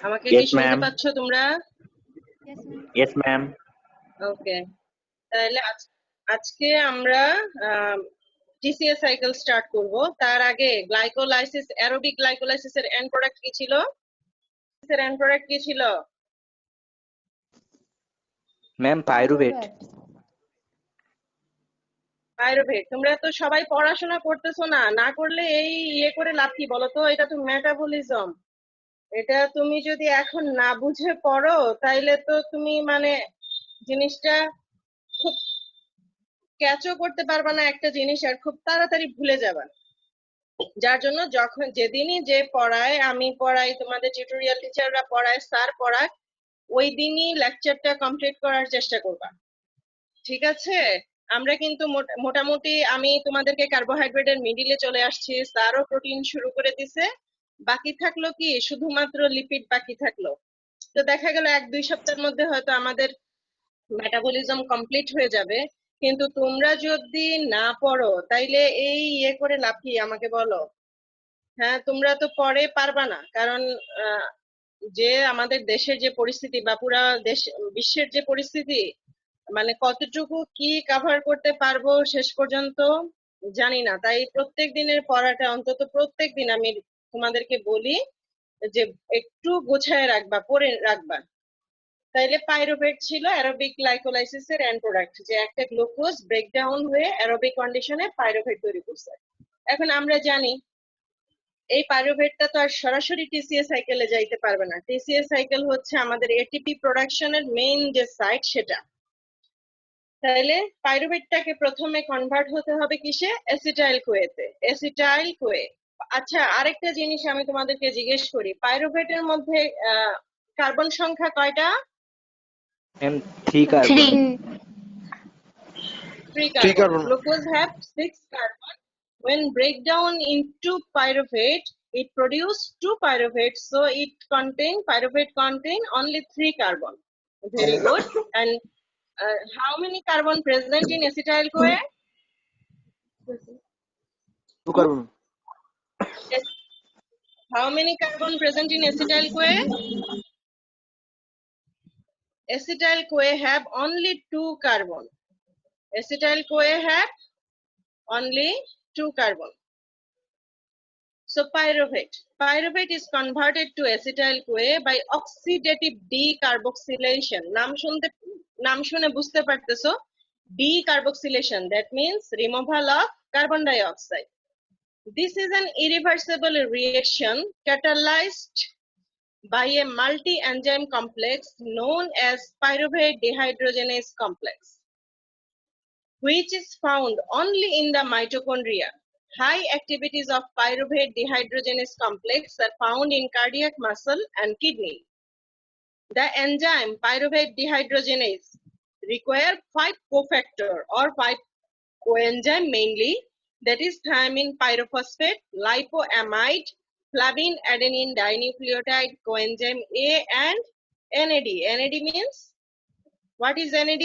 আমাকে কি Yes, শুনতে ma'am. পাচ্ছ তোমরা? Yes, ma'am. Yes, ma'am. ওকে, তাহলে আজকে আমরা টিসিএস সাইকেল স্টার্ট করব। তার আগে গ্লাইকোলাইসিস, অ্যারোবিক গ্লাইকোলাইসিসের এন্ড প্রোডাক্ট কি ছিল? এন্ড প্রোডাক্ট কি ছিল? Ma'am, pyruvate. পাইরুভেট। তোমরা তো সবাই পড়াশোনা করতেছো না, না করলে এই করে লাভ কি বলো তো? এটা তো মেটাবলিজম। এটা তুমি যদি এখন না বুঝে পড়ো তাইলে তো তুমি মানে জিনিসটা খুব ক্যাচও করতে পারবা না একটা জিনিস, আর খুব তাড়াতাড়ি ভুলে যাবা। যার জন্য যখন যেদিনই যে পড়ায়, আমি পড়াই, তোমাদের টিউটোরিয়াল টিচাররা পড়ায়, স্যার পড়ায়, ওই দিনই লেকচারটা কমপ্লিট করার চেষ্টা করবা। ঠিক আছে? আমরা কিন্তু মোটামুটি আমি তোমাদেরকে কার্বোহাইড্রেটের মিডিলে চলে আসছি, স্যারও প্রোটিন শুরু করে দিছে। বাকি থাকলো কি শুধুমাত্র লিপিড বাকি থাকলো। তো দেখা গেল 1-2 সপ্তাহের মধ্যে হয়তো আমাদের মেটাবলিজম কমপ্লিট হয়ে যাবে। কিন্তু তোমরা যদি না পড়ো তাইলে এই করে লাভ কি আমাকে বলো? হ্যাঁ, তোমরা তো পরে পারবা না, কারণ যে আমাদের দেশের যে পরিস্থিতি বা পুরা দেশ বিশ্বের যে পরিস্থিতি, মানে কতটুকু কি কভার করতে পারবো শেষ পর্যন্ত জানি না। তাই প্রত্যেক দিনের পড়াটা অন্তত প্রত্যেক দিন আমি তোমাদেরকে বলি যে একটু গোছায় রাখবা, পড়ে রাখবা। তাইলে পাইরুভেট ছিল অ্যারোবিক গ্লাইকোলাইসিসের এন্ড প্রোডাক্ট, যে একটা গ্লুকোজ ব্রেকডাউন হয়ে অ্যারোবিক কন্ডিশনে পাইরুভেট তৈরি করছে। এখন আমরা জানি এই পাইরুভেটটা তো আর সরাসরি টিসিএ সাইকেলে যাইতে পারবে না। টিসিএ সাইকেল হচ্ছে আমাদের এটিপি প্রোডাকশনের মেইন যে সাইট সেটা। তাহলে পাইরুভেটটাকে প্রথমে কনভার্ট হতে হবে কিসে? অ্যাসিটাইল কোয়েতে। Acetyl CoA. আচ্ছা, আরেকটা জিনিস আমি তোমাদেরকে জিজ্ঞেস করি, পাইরুভেটের মধ্যে কার্বন সংখ্যা কয়টা? Ma'am, 3 carbon. 3 carbon. Glucose have 6 carbon. When breakdown into pyruvate, it produce 2 pyruvates, so pyruvate contain only 3 carbon. Very good. And how many carbon present in acetyl CoA? 2 carbon. Yes. How many carbon present in acetyl CoA? Acetyl CoA have only 2 carbon. Acetyl CoA have only 2 carbon. So pyruvate is converted to acetyl CoA by oxidative decarboxylation. নাম শুনে বুঝতে পারতেছো, decarboxylation, that means removal of carbon dioxide. This is an irreversible reaction catalyzed by a multi-enzyme complex known as pyruvate dehydrogenase complex, which is found only in the mitochondria. High activities of pyruvate dehydrogenase complex are found in cardiac muscle and kidney. The enzyme pyruvate dehydrogenase require 5 cofactor or 5 coenzyme mainly, that is thiamine pyrophosphate, lipoamide, flavin adenine dinucleotide, coenzyme A, and NAD. NAD means, what is NAD?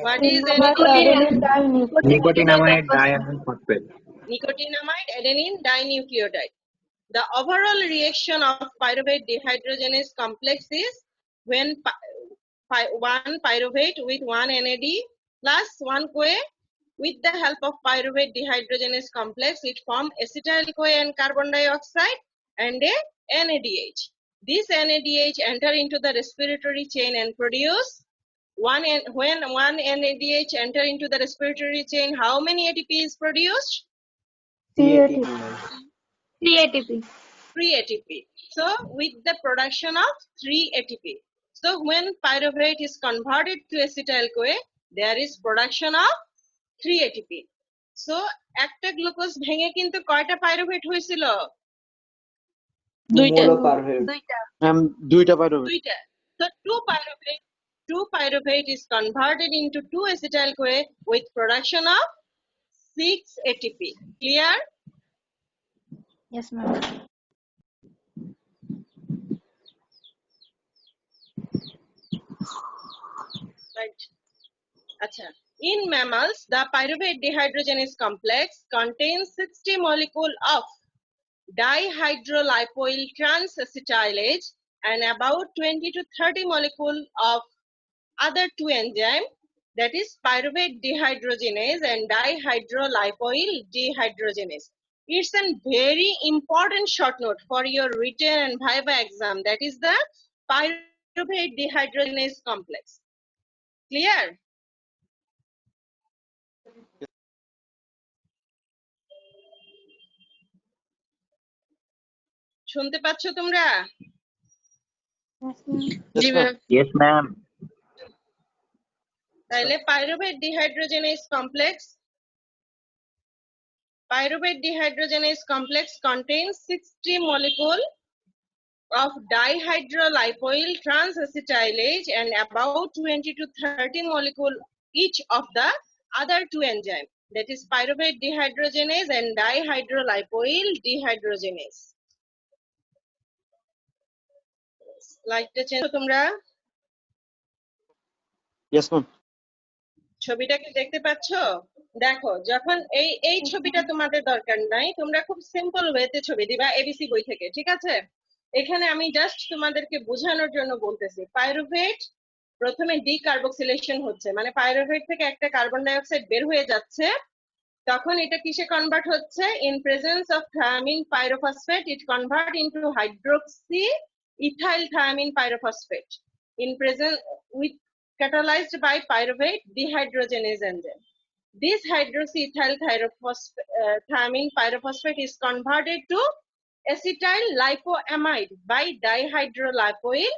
What is Nicotinamide diamine phosphate. Nicotinamide adenine dinucleotide. The overall reaction of pyruvate dehydrogenase complex is when one pyruvate with one NAD plus one CoA, with the help of pyruvate dehydrogenase complex, it forms acetyl CoA and carbon dioxide and a NADH. This NADH enter into the respiratory chain and produce when one NADH enter into the respiratory chain, how many ATP is produced? 3 ATP. 3 ATP. So with the production of 3 ATP. So when pyruvate is converted to acetyl CoA, there is production of 3 ATP. So একটা glucose ভেঙে কিন্তু কয়টা pyruvate হয়েছিল? দুইটা। দুইটা pyruvate. দুইটা। So 2 pyruvate is converted into 2 acetyl CoA with production of 6 ATP. Clear? Yes, ma'am. Right. Acha. In mammals, the pyruvate dehydrogenase complex contains 60 molecules of dihydrolipoyl transacetylase and about 20 to 30 molecule of other two enzyme, that is pyruvate dehydrogenase and dihydrolipoyl dehydrogenase. It's a very important short note for your written and viva exam, that is the pyruvate dehydrogenase complex. Clear? শুনতে পাচ্ছ তোমরা? Yes, Yes, ma'am. ma'am. Yes, ma'am. তাহলে pyruvate dehydrogenase complex contains 60 molecule of dihydrolipoyl transacetylase and about 20 to 30 molecule each of the other two enzyme, that is pyruvate dehydrogenase and dihydrolipoyl dehydrogenase. লাইটটা change তোমরা Yes, ma'am. ছবিটাকে দেখতে পাচ্ছো? দেখো, যখন এই ছবিটা তোমাদের দরকার নাই, তোমরা খুব সিম্পল ওয়েতে ছবি দিবা এবিসি বই থেকে, ঠিক আছে? এখানে আমি জাস্ট তোমাদেরকে বোঝানোর জন্য বলতেছি, পাইরুভেট প্রথমে ডিকার্বক্সিলেশন হচ্ছে, মানে পাইরুভেট থেকে একটা কার্বন ডাই অক্সাইড বের হয়ে যাচ্ছে, তখন এটা কিসে কনভার্ট হচ্ছে? In presence of thymine pyrophosphate it convert into hydroxy ethyl thymine pyrophosphate in present with catalyzed by pyruvate dehydrogenase enzyme. This hydroxyethyl thiamine pyrophosphate is converted to acetyl lipoamide by dihydrolipoyl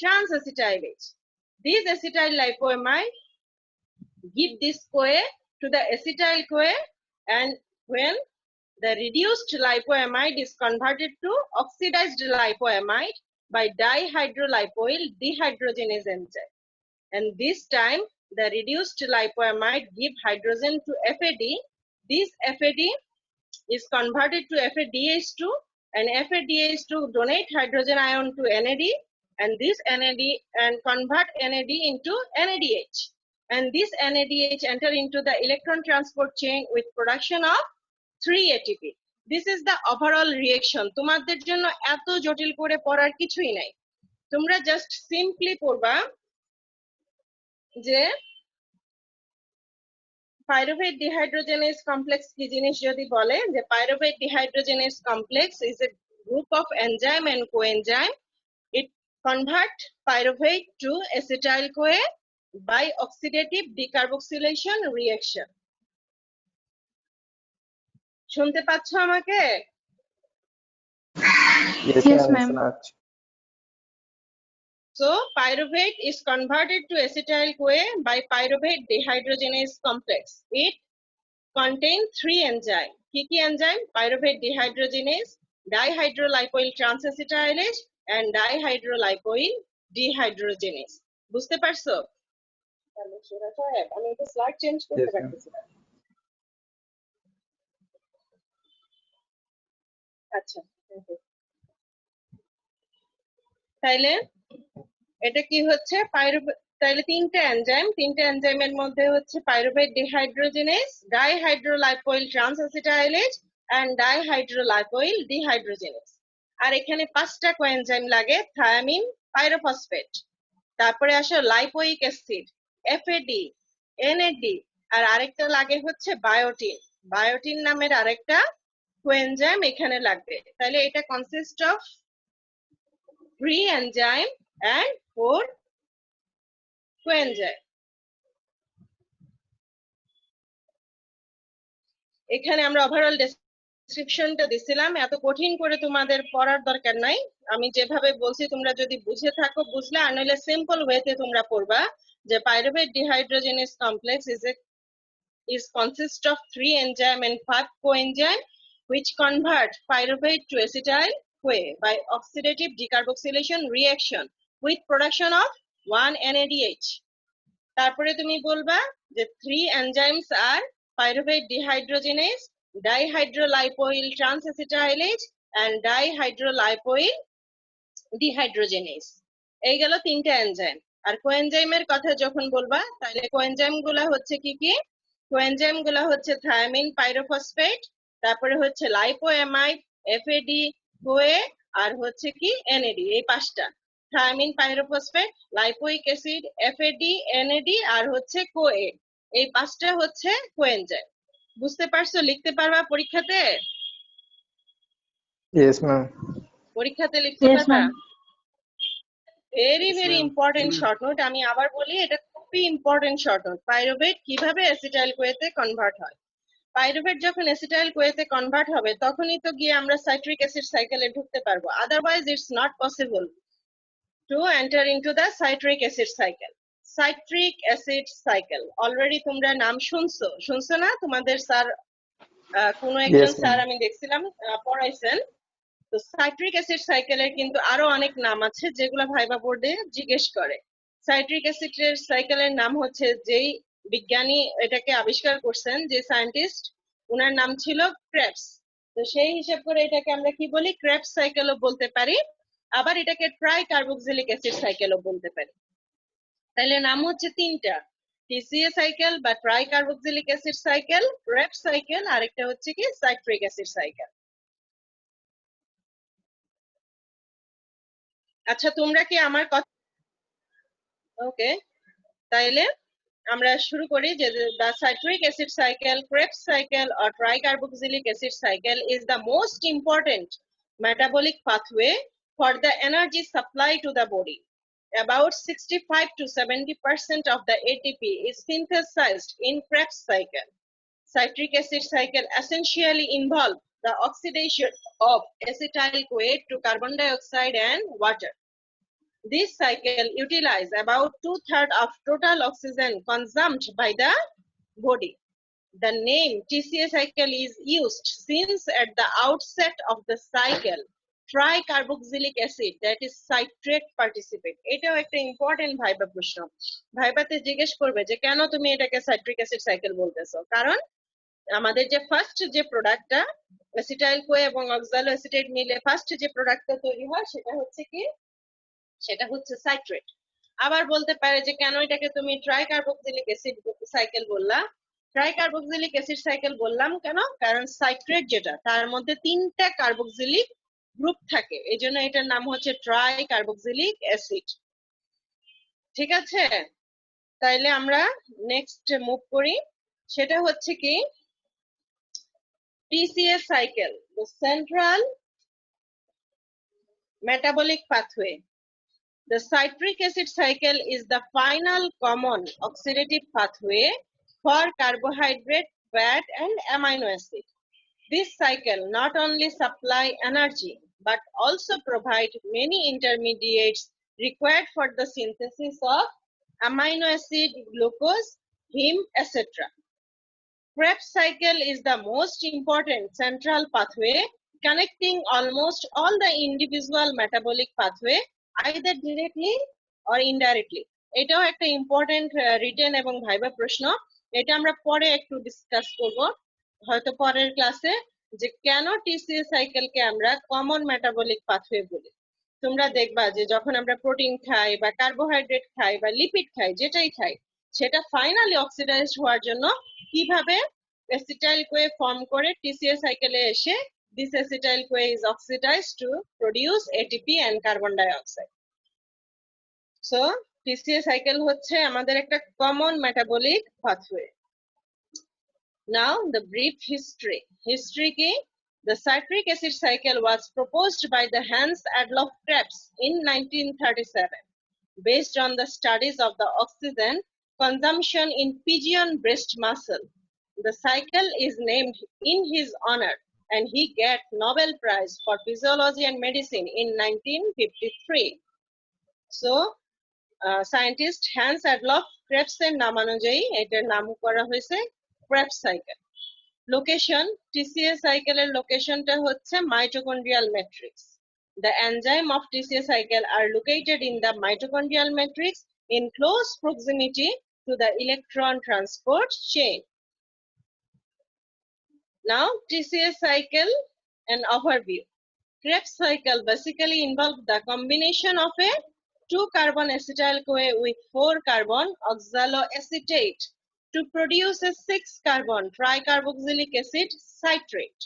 transacetylase. This acetyl lipoamide give this CoA to the acetyl CoA, and when the reduced lipoamide is converted to oxidized lipoamide by dihydrolipoyl dehydrogenase enzyme. And this time the reduced lipoamide give hydrogen to FAD. This FAD is converted to FADH2, and FADH2 donate hydrogen ion to NAD, and this NAD and convert NAD into NADH. And this NADH enter into the electron transport chain with production of 3 ATP. This is the overall reaction. তোমাদের জন্য এত জটিল করে পড়ার কিছুই নাই, তোমরা just simply পড়বা যে pyruvate dehydrogenase complex কি জিনিস যদি বলে, যে pyruvate dehydrogenase complex is a group of enzyme and coenzyme. It convert pyruvate to acetyl CoA by oxidative decarboxylation reaction. শুনতে পাচ্ছ আমাকে? Yes, ma'am. So pyruvate is converted to acetyl CoA by pyruvate dehydrogenase complex. It contains 3 enzymes. Kiki enzyme? Pyruvate dehydrogenase, dihydrolipoyl transacetylase and dihydrolipoyl dehydrogenase. বুঝতে পারছো? তাহলে সুরা সাহেব, আমি একটু স্লাইড চেঞ্জ করতে Yes, ma'am. পারতেছি না। আচ্ছা, thank you. তাইলে এটা কি হচ্ছে? তাইলে তিনটা এনজাইমের মধ্যে হচ্ছে পাইরুভেট ডিহাইড্রোজেনেজ, ডাইহাইড্রোলাইপোইল ট্রান্সঅ্যাসিটাইলেজ এন্ড ডাইহাইড্রোলাইপোইল ডিহাইড্রোজেনেজ। আর এখানে 5টা কোএনজাইম লাগে, থায়ামিন, পাইরোফসফেট, তারপরে আসে লাইপোইক অ্যাসিড, এফএডি, এনএডি, আর আরেকটা লাগে হচ্ছে বায়োটিন নামের আরেকটা কোএনজাইম এখানে লাগবে। তাহলে এটা consist of 3 enzyme and 4 coenzyme. এখানে আমরা ওভারঅল ডেসক্রিপশনটা দিছিলাম, এত কঠিন করে তোমাদের পড়ার দরকার নাই। আমি যেভাবে বলছি তোমরা যদি বুঝে থাকো বুঝলে, আর নইলে সিম্পল ওয়েতে তোমরা পড়বা যে pyruvate dehydrogenase complex is consist of 3 enzyme and 5 coenzyme which convert pyruvate to acetyl CoA by oxidative decarboxylation reaction with production of 1 NADH. তারপরে তুমি বলবা যে 3 enzymes are pyruvate dehydrogenase, dihydrolipoyl transacetylase and dihydrolipoyl dehydrogenase. এই গেল 3টা enzyme. আর কোএনজাইমের কথা যখন বলবা, তাহলে কোএনজাইম গুলা হচ্ছে কি কি? কোএনজাইম গুলা হচ্ছে থায়ামিন পাইরোফসফেট, তারপরে হচ্ছে লাইপোঅ্যামাইড, FAD, CoA, আর হচ্ছে কি NAD, এই 5টা। Thymine pyrophosphate, lipoic acid, FAD, NAD আর হচ্ছে CoA, এই 5টা হচ্ছে কোএনজাইম। বুঝতে পারছো? লিখতে পারবা পরীক্ষাতে? Yes, ma'am. পরীক্ষাতে লিখতে Yes, পারবা? ma'am. Very Yes, very ma'am. Important short note. আমি আবার বলি, এটা খুবই ইম্পর্টেন্ট শর্ট নোট। পাইরুভেট কিভাবে অ্যাসিটাইল কোয়েতে কনভার্ট হয়। পাইরুভেট যখন অ্যাসিটাইল কোয়েতে কনভার্ট হবে তখনই তো গিয়ে আমরা সাইট্রিক অ্যাসিড সাইকেলে ঢুকতে পারবো, otherwise it's not possible to enter into the citric acid cycle. Citric acid cycle already তোমরা নাম শুনছো না? তোমাদের স্যার, কোনো একজন Yes, স্যার ma'am. আমি দেখছিলাম পড়াইছেন। তো সাইট্রিক অ্যাসিড সাইকেলের কিন্তু আরো অনেক নাম আছে যেগুলো ভাইবা বোর্ডে জিজ্ঞেস করে। সাইট্রিক অ্যাসিডের সাইকেলের নাম হচ্ছে, যেই বিজ্ঞানী এটাকে আবিষ্কার করছেন, যে সায়েন্টিস্ট, ওনার নাম ছিল ক্রেবস। তো সেই হিসাব করে এটাকে আমরা কি বলি, ক্রেবস সাইকেলও বলতে পারি, আবার এটাকে ট্রাই কার্বক্সিলিক অ্যাসিড সাইকেলও বলতে পারি। তাহলে নাম হচ্ছে 3টা, TCA সাইকেল বা try carboxylic acid cycle, Krebs cycle, আরেকটা হচ্ছে কি সাইট্রিক অ্যাসিড সাইকেল। আচ্ছা, তোমরা কি আমার কথা, ওকে, তাইলে আমরা শুরু করি যে the citric acid cycle, Krebs cycle or tricarboxylic acid cycle is the most important metabolic pathway for the energy supply to the body. About 65 to 70% of the ATP is synthesized in Krebs cycle. Citric acid cycle essentially involve the oxidation of acetyl-CoA to carbon dioxide and water. This cycle utilizes about 2/3 of total oxygen consumed by the body. The name TCA cycle is used since at the outset of the cycle, tricarboxylic acid, that is citrate, participate. এটাও একটা important viva প্রশ্ন। ভাইবাতে জিজ্ঞেস করবে যে কেন তুমি এটাকে citric acid cycle বলতেছো। কারণ আমাদের যে ফার্স্ট যে প্রোডাক্টটা অ্যাসিটাইল কোয়ে এবং অক্সালো অ্যাসিটেট মিলে ফার্স্ট যে প্রোডাক্টটা তৈরি হয় সেটা হচ্ছে কি, সেটা হচ্ছে সাইট্রেট। আবার বলতে পারে যে কেন এটাকে তুমি ট্রাইকার্বক্সিলিক অ্যাসিড সাইকেল বললা। ট্রাইকার্বক্সিলিক অ্যাসিড সাইকেল বললাম কেন, কারণ সাইট্রেট যেটা, তার মধ্যে 3টা কার্বক্সিলিক গ্রুপ থাকে, এই জন্য এটার নাম হচ্ছে ট্রাইকার্বক্সিলিক অ্যাসিড। ঠিক আছে, তাইলে আমরা নেক্সট মুভ করি। সেটা হচ্ছে কি TCA cycle, the central metabolic pathway. The citric acid cycle is the final common oxidative pathway for carbohydrate, fat, and amino acid. This cycle not only supply energy but also provide many intermediates required for the synthesis of amino acid, glucose, heme, etc. Krebs cycle is the most important central pathway connecting almost all the individual metabolic pathway either directly or indirectly. এটাও একটা important written এবং viva প্রশ্ন। এটা আমরা পরে একটু discuss করব হয়তো পরের ক্লাসে, যে কেন TCA সাইকেলকে আমরা কমন মেটাবলিক পাথওয়ে বলি। তোমরা দেখবা যে যখন আমরা প্রোটিন খাই বা কার্বোহাইড্রেট খাই বা লিপিড খাই, যেটাই খাই, সেটা ফাইনালি অক্সিডাইজড হওয়ার জন্য কিভাবে অ্যাসিটাইল কোয়ে ফর্ম করে TCA সাইকেলে এসে this acetyl CoA is oxidized to produce ATP and carbon dioxide. So TCA cycle হচ্ছে আমাদের একটা common metabolic pathway. Now the brief history. History কি? The citric acid cycle was proposed by the Hans Adolf Krebs in 1937 based on the studies of the oxygen consumption in pigeon breast muscle. The cycle is named in his honor and he got Nobel Prize for Physiology and Medicine in 1953. So, scientist Hans Adolf Krebs এর নামানুযায়ী এটার নাম করা হয়েছে Krebs cycle. Location, TCA cycle এর লোকেশনটা হচ্ছে mitochondrial matrix. The enzyme of TCA cycle are located in the mitochondrial matrix in close proximity to the electron transport chain. Now, TCA cycle, an overview. Krebs cycle basically involves the combination of a 2-carbon acetyl CoA with 4-carbon oxaloacetate to produce a 6-carbon tricarboxylic acid citrate.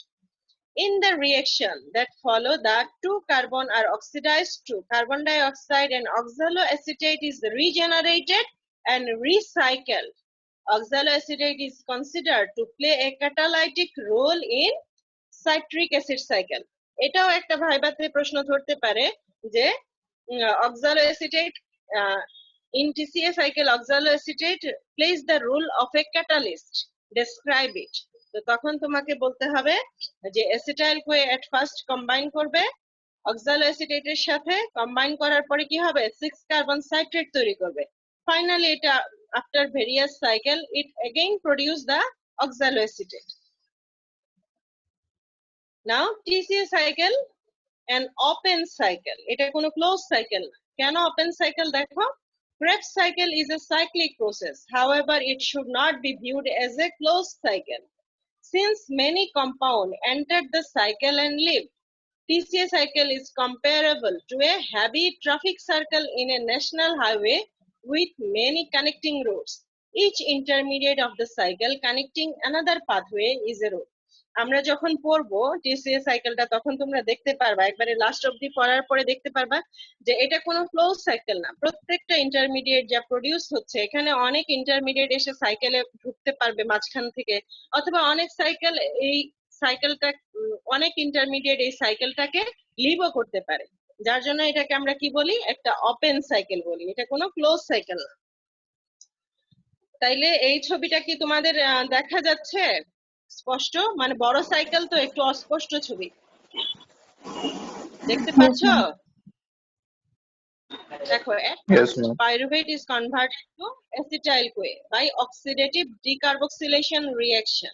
In the reaction that follow, the two carbon are oxidized to carbon dioxide and oxaloacetate is regenerated and recycled. Oxaloacetate is considered to play a catalytic role in citric acid cycle. এটাও একটা ভাইবাতে প্রশ্ন ধরতে পারে যে oxaloacetate in TCA cycle oxaloacetate plays the role of a catalyst. Describe it. তো তখন তোমাকে বলতে হবে যে acetyl CoA at first combine করবে অক্সালোঅ্যাসিটেট এর সাথে, কম্বাইন করার পরে কি হবে 6 কার্বন সাইট্রেট তৈরি করবে। ফাইনালি এটা after various cycle it again produce the oxaloacetate. Now TCA cycle an open cycle, এটা কোনো ক্লোজ সাইকেল না। কেন ওপেন সাইকেল দেখো, Krebs cycle is a cyclic process, however it should not be viewed as a closed cycle since many compounds entered the cycle and leave. TCA cycle is comparable to a heavy traffic circle in a national highway with many connecting roads. Each intermediate of the cycle connecting another pathway is a road. আমরা যখন পড়বো TCA সাইকেলটা তখন তোমরা দেখতে পারবা, একবারে last অবধি পড়ার পরে দেখতে পারবা যে এটা কোনো ক্লোজ সাইকেল না। প্রত্যেকটা ইন্টারমিডিয়েট যা প্রডিউস হচ্ছে, এখানে অনেক ইন্টারমিডিয়েট এসে সাইকেলে ঢুকতে পারবে মাঝখান থেকে, অথবা অনেক সাইকেল এই সাইকেলটা অনেক ইন্টারমিডিয়েট এই সাইকেলটাকে লিভও করতে পারে, যার জন্য এটাকে আমরা কি বলি, একটা ওপেন সাইকেল বলি, এটা কোনো ক্লোজ সাইকেল না। তাইলে এই ছবিটা কি তোমাদের দেখা যাচ্ছে স্পষ্ট? মানে বড় সাইকেল তো একটু অস্পষ্ট ছবি দেখতে পাচ্ছ? দেখো, Yes, ma'am. pyruvate is converted to acetyl-CoA by oxidative decarboxylation reaction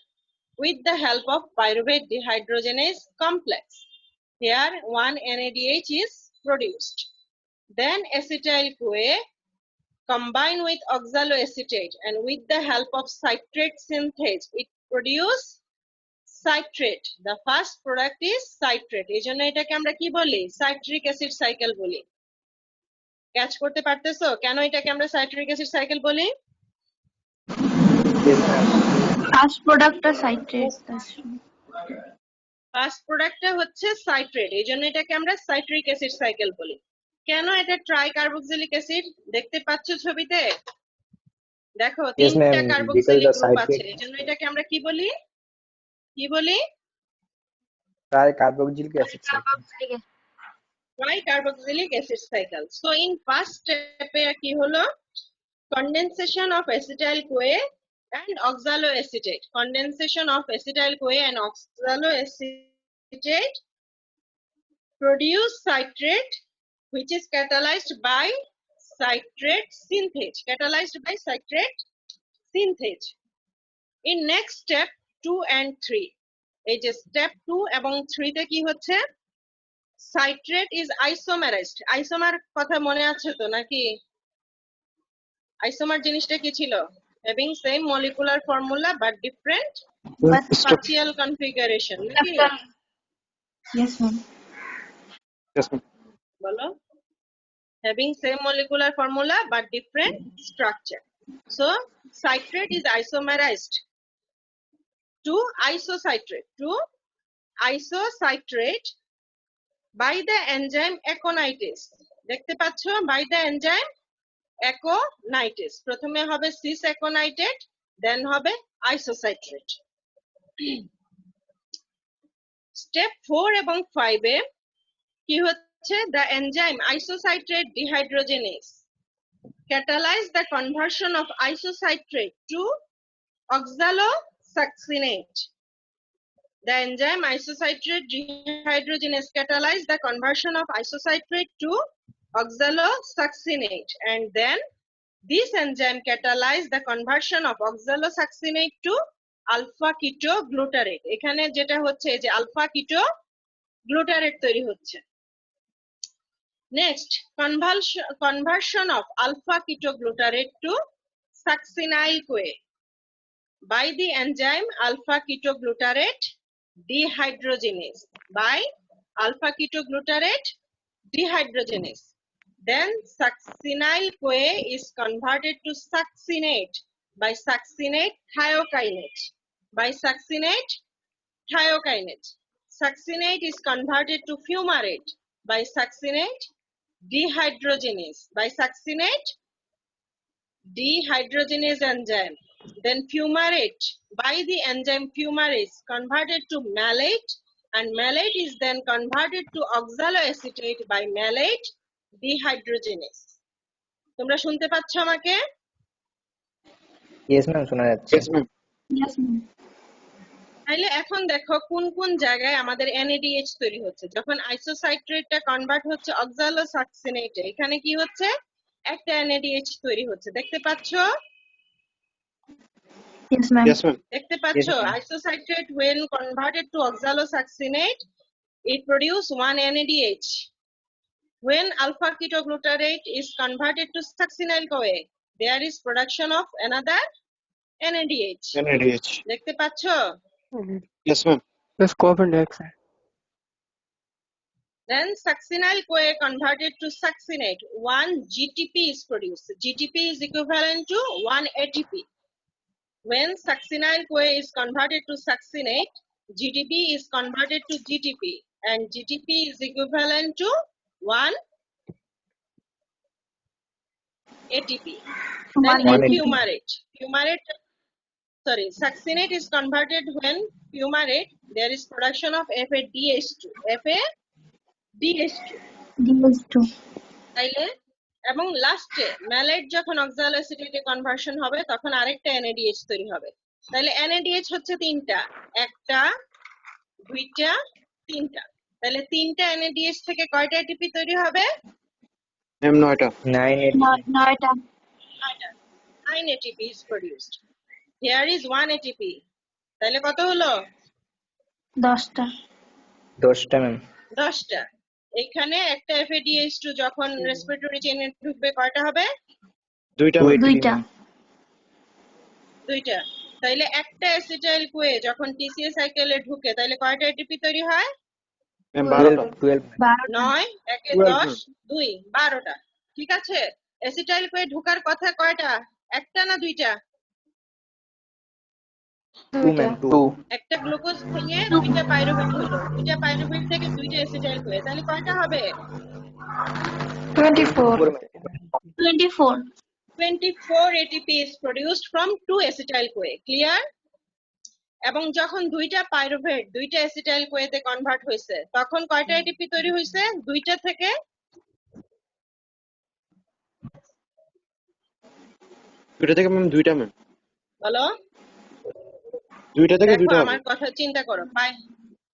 with the help of pyruvate dehydrogenase complex. Here 1-NADH is produced. Then acetyl-CoA combine with oxaloacetate and with the help of citrate synthase it produce citrate. The first product is citrate. এজন্য এটাকে আমরা কি বলি, citric acid cycle বলি। Catch করতে পারতেছো কেন এটাকে আমরা সাইট্রিক অ্যাসিড সাইকেল বলি? ফার্স্ট প্রোডাক্টটা সাইট্রেট, ফার্স্ট প্রোডাক্টটা হচ্ছে সাইট্রেট, এইজন্য এটাকে আমরা সাইট্রিক অ্যাসিড সাইকেল বলি। কেন এটা ট্রাইকার্বক্সিলিক অ্যাসিড দেখতে পাচ্ছ ছবিতে? দেখো Yes, ma'am. তিনটা Because কার্বক্সিলিক the গ্রুপ আছে, citric এইজন্য এটাকে আমরা কি বলি, কি বলি? tricarboxylic acid cycle. Tricarboxylic acid cycle. So in first স্টেপে কি হলো, condensation of acetyl-CoA and oxaloacetate. Condensation of acetyl-CoA and oxaloacetate produce citrate, which is catalyzed by citrate synthase. Catalyzed by citrate synthase. In next step 2 and 3, এই যে step 2 এবং 3 তে কি হচ্ছে, citrate is isomerized. Isomer কথা মনে আছে তো নাকি? আইসোমার জিনিসটা কি ছিল? Having same molecular formula but different spatial configuration, নাকি? Yes, ma'am. Yes, ma'am. বলো, having same molecular formula but different structure. So citrate is isomerized to isocitrate by the enzyme aconitis. দেখতে পাচ্ছ, by the enzyme aconitis. প্রথমে হবে cis aconitate, then হবে isocitrate. Step 4 এবং 5 এ কি হচ্ছে, the enzyme isocitrate dehydrogenase catalyze the conversion of isocitrate to oxalosuccinate. The enzyme isocitrate dehydrogenase catalyze the conversion of isocitrate to oxalosuccinate, and then this enzyme catalyze the conversion of oxalosuccinate to alpha ketoglutarate. এখানে যেটা হচ্ছে যে alpha ketoglutarate তৈরি হচ্ছে। Next, conversion of alpha ketoglutarate to succinyl-CoA by the enzyme alpha ketoglutarate dehydrogenase. By alpha ketoglutarate dehydrogenase. Then succinyl-CoA is converted to succinate by succinate thiokinase. By succinate thiokinase. succinate is converted to fumarate by succinate dehydrogenase. By succinate dehydrogenase enzyme. Then fumarate by the enzyme fumarase converted to malate, and malate is then converted to oxaloacetate by malate dehydrogenase. তোমরা শুনতে পাচ্ছ আমাকে? Yes ma'am, শোনা যাচ্ছে। Yes, ma'am. Yes, ma'am. তাহলে এখন দেখো কোন কোন জায়গায় আমাদের NADH তৈরি হচ্ছে। যখন আইসোসাইট্রেটটা কনভার্ট হচ্ছে অক্সালোসাকসিনেটে, এখানে কি হচ্ছে? একটা NADH তৈরি হচ্ছে, দেখতে পাচ্ছ? Yes, ma'am. Yes, ma'am. দেখতে পাচ্ছ? Yes, ma'am. Isocytrate when converted to oxalosuccinate, it produce one NADH. When alpha ketoglutarate is converted to succinyl-CoA, there is production of another NADH. NADH. দেখতে পাচ্ছ? Yes, ma'am. Yes, carbon dioxide. Then succinyl-CoA converted to succinate, one GTP is produced. GTP is equivalent to one ATP. When succinyl-CoA is converted to succinate, GTP is converted to GTP, and GTP is equivalent to one ATP. Then One in ATP. succinate is converted when fumarate, there is production of FADH2. FADH2. DS2. তাইলে এবং লাস্টে mallet যখন অক্সালোএসিটেটে conversion হবে তখন আরেকটা NADH তৈরি হবে। তাহলে NADH হচ্ছে তিনটা, একটা, দুইটা, তিনটা। তাহলে তিনটা NADH থেকে কয়টা ATP তৈরি হবে? Ma'am, Noida. 9 Noida. 9 ATP is produced. Here is 1 ATP. তাহলে কত হলো? 10টা. 10টা ম্যাম। 10টা। এখানে একটা FADH2 যখন রেসপিরেটরি চেইনে ঢুকবে কয়টা হবে? দুইটা। দুইটা. দুইটা। তাইলে একটা অ্যাসিটাইল কোয়ে যখন TCA সাইকেলে ঢুকে তাহলে কয়টা ATP তৈরি হয়? Ma'am, 12টা। 12 12টা. 9 একে 10 2 12টা। ঠিক আছে? অ্যাসিটাইল কোয়ে ঢোকার কথা কয়টা? একটা না দুইটা? 2 ম্যাম, 2। একটা গ্লুকোজ ভেঙে দুইটা পাইরুভেট হলো, দুইটা পাইরুভেট থেকে দুইটা অ্যাসিটাইল কোয়ে, তাহলে কয়টা হবে? 24. 24. 24 ATP is produced from 2 acetyl CoA. Clear? এবং যখন দুইটা পাইরুভেট দুইটা অ্যাসিটাইল কোয়েতে কনভার্ট হয়েছে তখন কয়টা ATP তৈরি হয়েছে? দুইটা থেকে ম্যাম দুইটা ম্যাম। বলো। দুইটা থেকে দেখো দুইটা হবে। আমার কথা চিন্তা করো।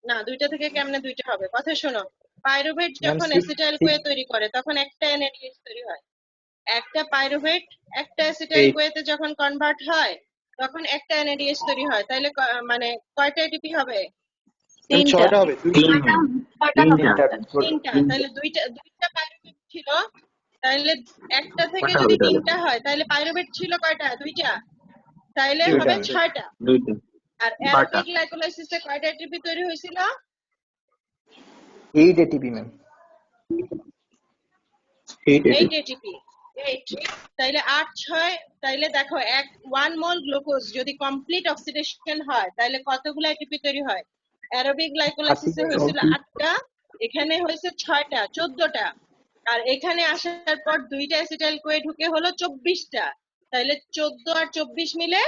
না, দুইটা থেকে কেমনে দুইটা হবে? কথা শোনো। পাইরুভেট যখন অ্যাসিটাইল কোয়ে তৈরি করে তখন একটা NADH তৈরি হয়। একটা পাইরুভেট একটা অ্যাসিটাইল কোয়েতে যখন কনভার্ট হয় তখন একটা NADH তৈরি হয়। তাহলে মানে কয়টা ATP হবে? ছয়টা হবে। ছয়টা হবে. তিনটা। তাহলে দুইটা পাইরুভেট ছিল, তাহলে একটা থেকে যদি তিনটা হয় তাহলে পাইরুভেট ছিল কয়টা? দুইটা। তাহলে হবে 6টা। আর অ্যারোবিক গ্লাইকোলাইসিসে কয়টা ATP তৈরি হয়েছিল? 8 ATP ম্যাম। 8 ATP। 8। তাইলে 8 6, তাইলে দেখো 1 মোল গ্লুকোজ যদি কমপ্লিট অক্সিডেশন হয় তাহলে কতগুলো ATP তৈরি হয়? অ্যারোবিক গ্লাইকোলাইসিসে হয়েছিল 8টা, এখানে হয়েছে 6টা, 14টা। আর এখানে আসার পর দুইটা অ্যাসিটাইল কোয়ে ঢুকে হলো 24টা। তাহলে 14 আর 24 মিলে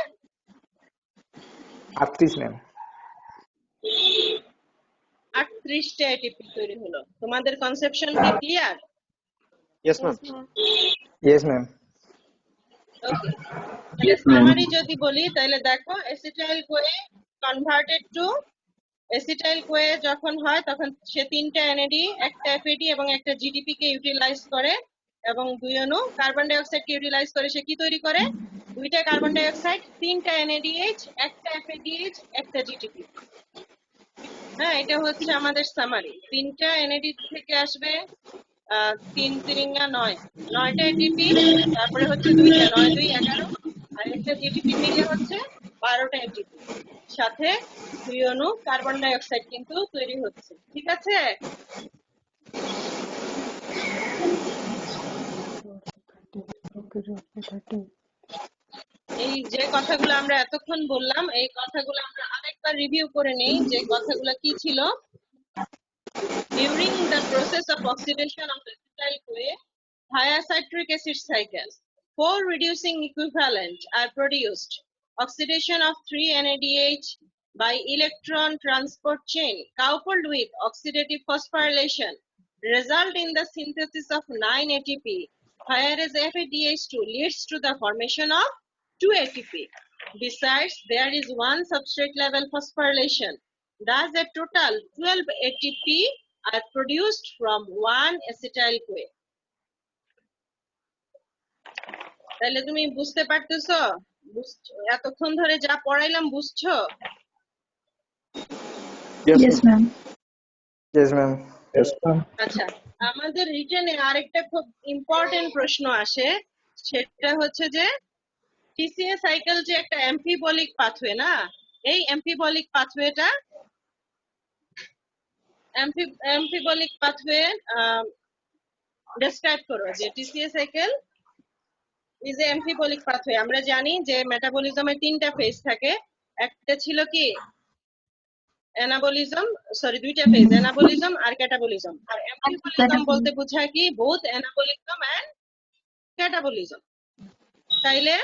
38 ম্যাম। 38টা ATP তৈরি হলো। তোমাদের কনসেপশন কি clear? Yes, ma'am. Yes ma'am. Okay. তাহলে সামারি যদি বলি তাহলে দেখো acetyl CoA converted to acetyl CoA যখন হয় তখন সে তিনটা NAD, একটা FAD এবং একটা GTP কে ইউটিলাইজ করে এবং দুই অণু কার্বন ডাই অক্সাইড কে ইউটিলাইজ করে সে কি তৈরি করে? দুইটা কার্বন ডাই অক্সাইড, তিনটা NADH, একটা FADH, একটা GTP। হ্যাঁ, এটা হচ্ছে আমাদের সামারি। তিনটা NAD থেকে আসবে 3 3 9, 9টা ATP, তারপরে হচ্ছে দুইটা 9 2 11 আর একটা GTP মিলে হচ্ছে 12টা ATP, সাথে দুই অণু কার্বন ডাই অক্সাইড কিন্তু তৈরি হচ্ছে। ঠিক আছে? এই যে কথাগুলো আমরা এতক্ষণ বললাম এই কথাগুলো আমরা আরেকবার রিভিউ করে নেই যে কথাগুলো কি ছিল। process of oxidation of acetyl CoA via citric acid cycle. 4 reducing equivalent are produced. Oxidation of 3 NADH by electron transport chain coupled with oxidative phosphorylation result in the synthesis of 9 ATP, whereas FADH2 leads to the formation of 2 ATP. Besides, there is one substrate level phosphorylation. Thus, a total 12 ATP are produced from 1 acetyl CoA. তাহলে তুমি বুঝতে পারতেছো? এতক্ষণ ধরে যা পড়াইলাম বুঝছো? Yes, ma'am. Yes, ma'am. Yes, ma'am. আচ্ছা, আমাদের রিটেনে আরেকটা খুব ইম্পর্টেন্ট প্রশ্ন আসে, সেটা হচ্ছে যে টিসিএ সাইকেল যে একটা অ্যাম্ফিবলিক পাথওয়ে না, এই অ্যাম্ফিবলিক পাথওয়েটা অ্যাম্ফিবলিক পাথওয়ে ডেসক্রাইব করো যে TCA cycle is a amphibolic pathway. আমরা জানি যে মেটাবলিজমের 3টা ফেজ থাকে, একটা ছিল কি অ্যানাবলিজম, সরি 2টা ফেজ, অ্যানাবলিজম আর ক্যাটাবলিজম। আর অ্যাম্ফিবলিজম বলতে বোঝায় কি বোথ অ্যানাবলিজম এন্ড ক্যাটাবলিজম। তাইলে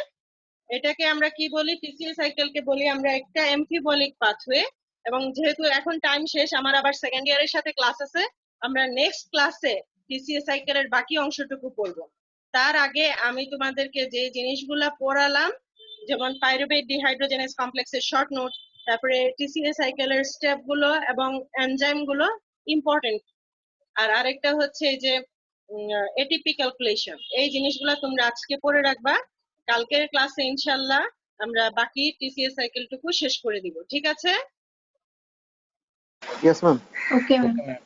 এটাকে আমরা কি বলি, টিসিএ সাইকেলকে বলি আমরা একটা অ্যাম্ফিবলিক পাথওয়ে। এবং যেহেতু এখন টাইম শেষ, আমার আবার সেকেন্ড ইয়ারের সাথে ক্লাস আছে, আমরা নেক্সট ক্লাসে টিসিএ সাইকেলের বাকি অংশটুকু পড়বো। তার আগে আমি তোমাদেরকে যে জিনিসগুলা পড়ালাম, যেমন পাইরুভেট ডিহাইড্রোজেনেস কমপ্লেক্সের শর্ট নোট, তারপরে টিসিএ সাইকেলের স্টেপ গুলো এবং এনজাইম গুলো ইম্পর্টেন্ট। আর আরেকটা হচ্ছে এই যে এটিপি ক্যালকুলেশন, এই জিনিসগুলো তোমরা আজকে পড়ে রাখবা। কালকের ক্লাসে ইনশাল্লাহ আমরা বাকি টিসিএ সাইকেলটুকু শেষ করে দিব, ঠিক আছে? Yes, ma'am. Okay, ma'am. Okay, ma'am.